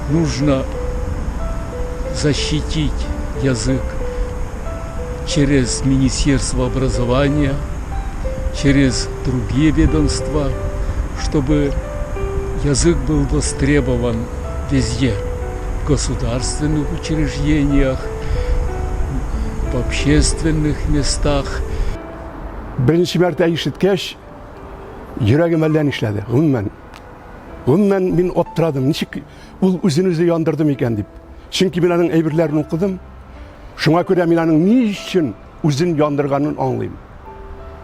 нужно защитить язык через Министерство образования, через другие ведомства, чтобы язык был востребован везде, в государственных учреждениях, в общественных местах. Birinci mərtə işitkəş, yürəgim ələn işlədi, ғынmən. Ғынmən мен optiradım, nişik ул üzünüzü yandırdım eken deyip. Çünkü ben onun eybirlerini okudum. Şuna göre ben onun niçin üzün yandırganını anlayayım.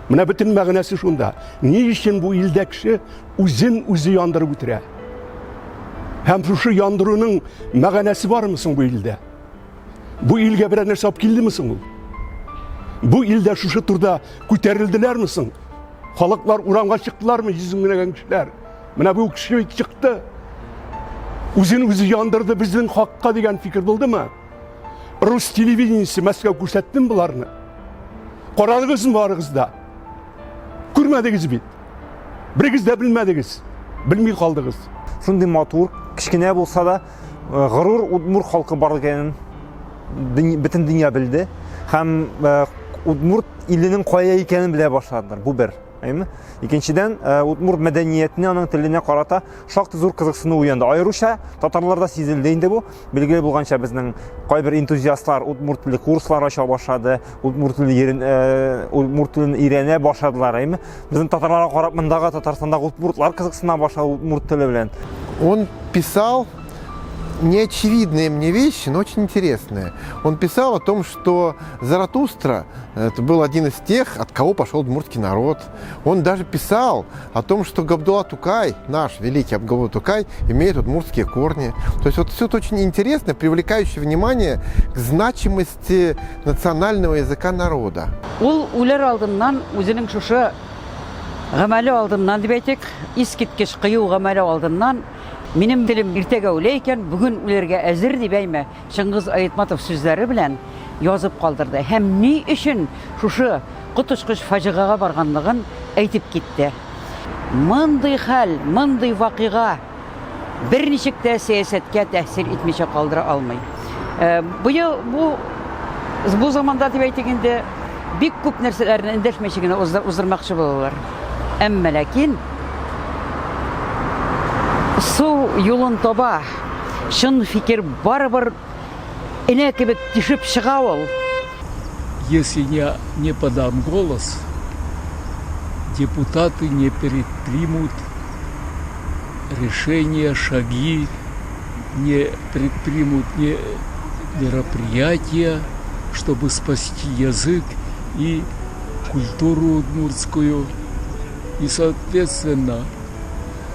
Buna bütün məğnəsi şunda. Niçin bu ildə kişi üzü yandırıb ütürə? Hem şu yandırının məğnəsi var mısın bu ildə? Bu ilge bir нәрсе alıb geldi misin ул? Bu ilde şu turda көтерілділер misin? Халықлар урамға çıktılar mı? Yüzüngінеген kişiler. Mına bu kişi çıktı. Üzü yandırdı bizden hakka деген fikir buldu mu? Rus televizyonisi Moskva көрсетті mi bularını? Qoradınız mı varınızda? Көрмедіңіз бит. Біріңіз de bilmediniz. Bilmей kaldınız. Шундай матур, кішкене болса да, ғырур Удмурт халқы бар екенін бүтін дүния білді. Һәм Удмурт илінің қая екенін біле башладылар. Бұл бір. Екіншіден, Удмурт мәдениетіне, аның тіліне қарата шақты зор қызықсыны уянды. Айрыша татарларда сезілді енді бұл. Белгілі болғанша біздің қайбір энтузиастлар Удмурт тілі курслар аша башлады, Удмурт тілін үйрене башладылар. Біздің татарларға қарап, мындағы Татарстандағы удмуртлар қызықсына башлады Удмурт тілі білен. Он писал неочевидные мне вещи, но очень интересные. Он писал о том, что Заратустра это был один из тех, от кого пошел удмуртский народ. Он даже писал о том, что Габдулла Тукай, наш великий Габдулла Тукай, имеет удмуртские корни. То есть вот все это очень интересно, привлекающее внимание к значимости национального языка народа. Ул үлер алдыннан үзенең шушы гамәле алдыннан дип әйтик, искиткеч кыю гамәле алдыннан минем телем иртәгә үлә икән, бүген үләргә әзер дип әйме Шыңгыз Айтматов сүзләре белән язып калдырды. Һәм ни өчен шушы котышкыч фаҗигага барганлыгын әйтеп китте. Мондый хәл, мондый вакыйга берничек тә сәясәткә тәэсир итмичә калдыра алмый. Бу заманда дип әйтик инде бик күп нәрсәләрне эндәшмәчә генә уздырмакчы булалар. Әмма ләкин су юлын таба, шын фикер барыбер энә кебек тишеп чыга ул. Если я не подам голос, депутаты не предпримут решения, шаги, не предпримут мероприятия, чтобы спасти язык и культуру удмуртскую. И, соответственно,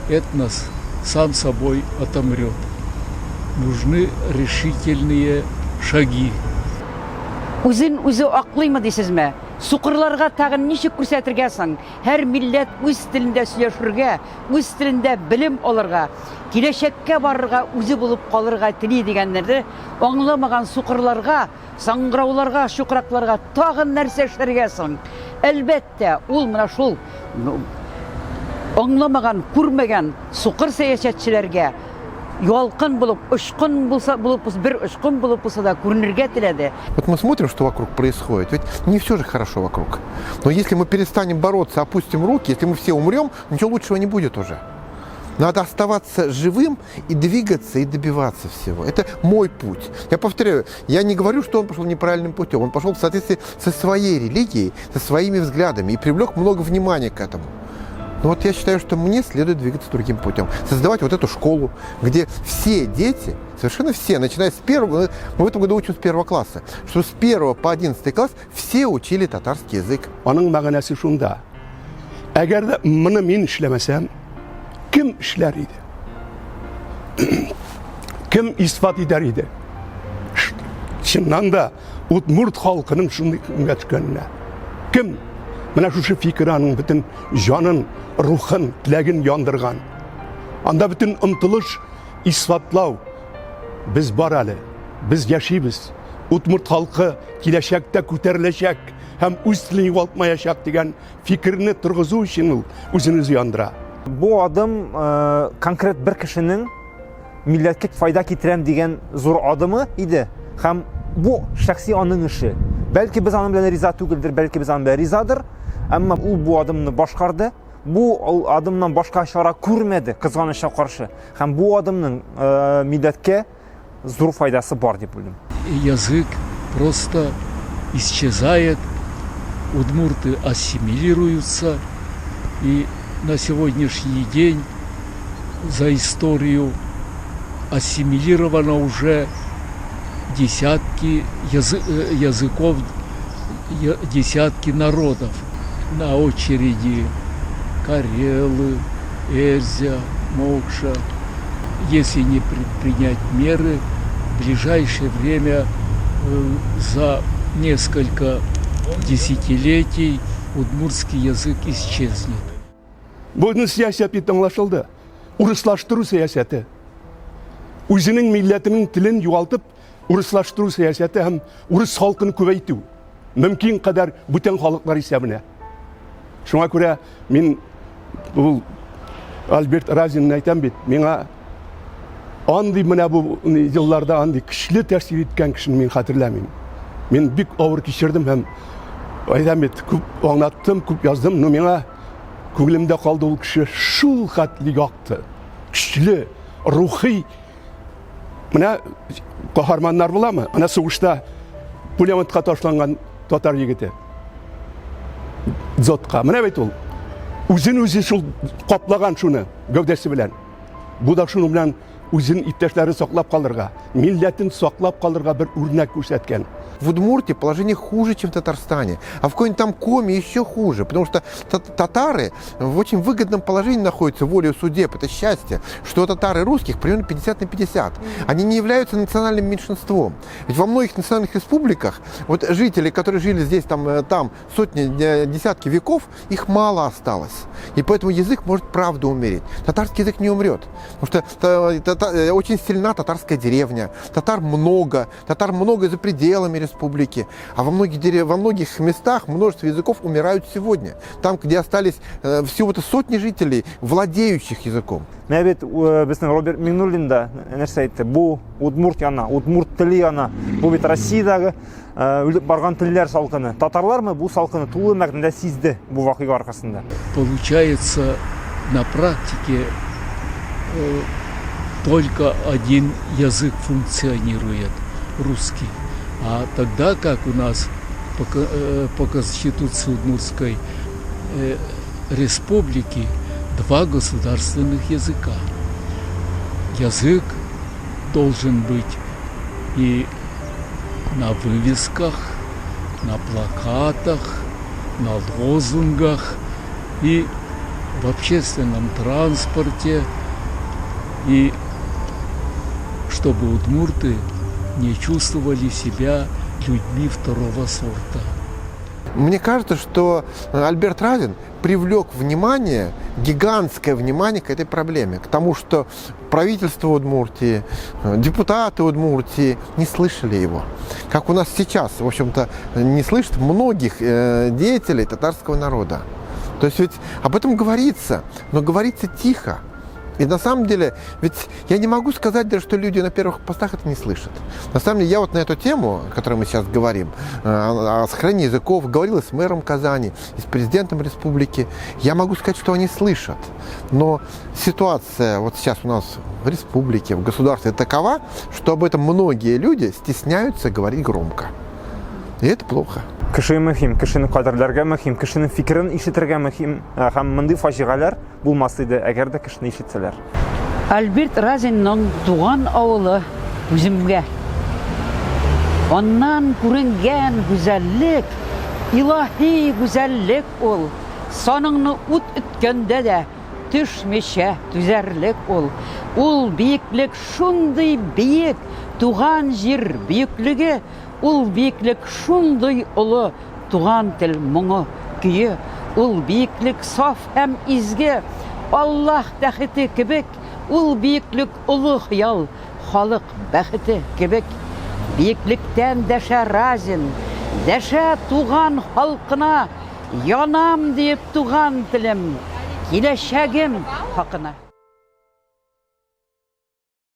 этнос сам собой отомрет. Нужны решительные шаги. Үзен үзе аклыймы дисезме? Сукырларга тагын ничек күрсәтергә соң? Һәр милләт үз телендә сөйләшергә, үз телендә белем алырга, киләчәккә барырга, үзе булып калырга тели дигәннәрне аңламаган сукырларга, саңгырауларга, шукракларга тагын нәрсә эшләргә соң? Әлбәттә, ул менә шул аңламаган, күрмәгән сукыр сәясәтчеләргә ялкын булып, ушкын булса, бер ушкын булып булса да күренергә теләде. Вот мы смотрим, что вокруг происходит, ведь не все же хорошо вокруг. Но если мы перестанем бороться, опустим руки, если мы все умрем, ничего лучшего не будет уже. Надо оставаться живым и двигаться, и добиваться всего. Это мой путь. Я повторяю, я не говорю, что он пошел неправильным путем. Он пошел в соответствии со своей религией, со своими взглядами и привлек много внимания к этому. Но вот я считаю, что мне следует двигаться другим путем. Создавать вот эту школу, где все дети, совершенно все, начиная с первого, мы в этом году учим с 1 класса, что с 1 по 11 класс все учили татарский язык. Onun məğnəsi şunda. Əgər də bunu mən işləməsəm, kim işlər idi? Kim ispat eder idi? Şundan da Udmurt halkının şundan çıkanına. Kim? Менә шушы фикер аның бөтен җанын, рухын, теләген яндырган. Анда бөтен омтылыш, исфатлау. Без бар әле, без яшибез. Удмурт халкы киләчәктә күтәреләчәк һәм үз телен югалтмаячак дигән фикерне тургызу өчен ул үзен яндыра. Бу адым конкрет бер кешенең милләткә файда китерәм дигән зур адымы иде. Һәм бу шәхси аның эше. Бәлки без аның белән риза түгелдер, бәлки без аның белән ризадыр, әмма ул бу адымны башкарды. Бу адымнан башка чара күрмәде кызганычка каршы. Һәм бу адымның милләткә зур файдасы бар дип уйлыйм. Язык просто исчезает, удмурты ассимилируются, и на сегодняшний день за историю ассимилировано уже десятки языков, десятки народов. На очереди карелы, эрзя, мокша. Если не предпринять меры, в ближайшее время за несколько десятилетий удмуртский язык исчезнет. Бүгін саясат бит аңлашылды. Урыслаштыру саясаты. Үзенең милләтенең телен югалтып, урыслаштыру саясаты һәм урыс халкын күбәйтү. Мөмкин кадәр бүтән халыклар исәбенә. Шуңа күрә мин бу Альберт Разин әйтәм бит, миңа андый менә бу елларда андый көчле тәэсир иткән кешене мин хәтерләмим. Мин бик авыр кичердем һәм әйтәм бит, күп аңлаттым, күп яздым, но миңа күңелемдә калды ул кеше шул хәтле якты. Көчле, рухи менә каһарманнар буламы? Ана сугышта пулеметка ташланган татар егете. Зотка. Менә бит ул. Үзен-үзе шул каплаган шуны гәүдәсе белән. Бу да шуның белән үзен иптәшләре саклап калырга, милләтен саклап калырга бер үрнәк күрсәткән. В Удмуртии положение хуже, чем в Татарстане, а в какой-нибудь там Коми еще хуже, потому что татары в очень выгодном положении находятся волею судеб. Это счастье, что татары русских примерно 50 на 50. Они не являются национальным меньшинством. Ведь во многих национальных республиках вот жители, которые жили здесь, там сотни, десятки веков, их мало осталось. И поэтому язык может правду умереть. Татарский язык не умрет, потому что очень сильна татарская деревня, татар много за пределами республики, а во многих местах множество языков умирают сегодня. Там, где остались всего-то сотни жителей, владеющих языком. Менә бит безнең Роберт Миннуллин да нәрсә әйтте. Бу удмурт яна, удмурт теле яна. Бу бит Россиядагы үлеп барган телләр салкыны. Татарлармы бу салкыны тулы мәгънәдә сизде бу вакыйга аркасында. Получается, на практике только один язык функционирует, русский. А тогда, как у нас по Конституции Удмуртской республики, два государственных языка. Язык должен быть и на вывесках, на плакатах, на лозунгах, и в общественном транспорте, и чтобы удмурты не чувствовали себя людьми второго сорта. Мне кажется, что Альберт Разин привлек внимание, гигантское внимание к этой проблеме, к тому, что правительство Удмуртии, депутаты Удмуртии не слышали его. Как у нас сейчас, в общем-то, не слышат многих деятелей татарского народа. То есть ведь об этом говорится, но говорится тихо. И на самом деле, ведь я не могу сказать даже, что люди на первых постах это не слышат. На самом деле, я вот на эту тему, о которой мы сейчас говорим, о сохранении языков, говорил и с мэром Казани, и с президентом республики. Я могу сказать, что они слышат. Но ситуация вот сейчас у нас в республике, в государстве такова, что об этом многие люди стесняются говорить громко. И это плохо. Кеше мөһим, кешене кадерләргә мөһим, кешенең фикерен ишетергә мөһим, һәм мондый фаҗигалар булмас иде, әгәр дә кешене ишетсәләр. Альберт Разинның туган авылы үземгә. Аннан күренгән гүзәллек, илаһи гүзәллек ул. Саныңны ут үткәндә дә төшмешә түзәрлек ул. Ул биеклек шундый биек, туган җир биеклеге. Ул биеклек шундый олы, туган тел моңы көе. Ул биеклек саф һәм изге, Аллаһ тәхете кебек. Ул биеклек олы хыял, халык бәхете кебек. Биеклектән дәшә Разин, дәшә туган халкына, янам дип туган телем, киләчәгем хакына.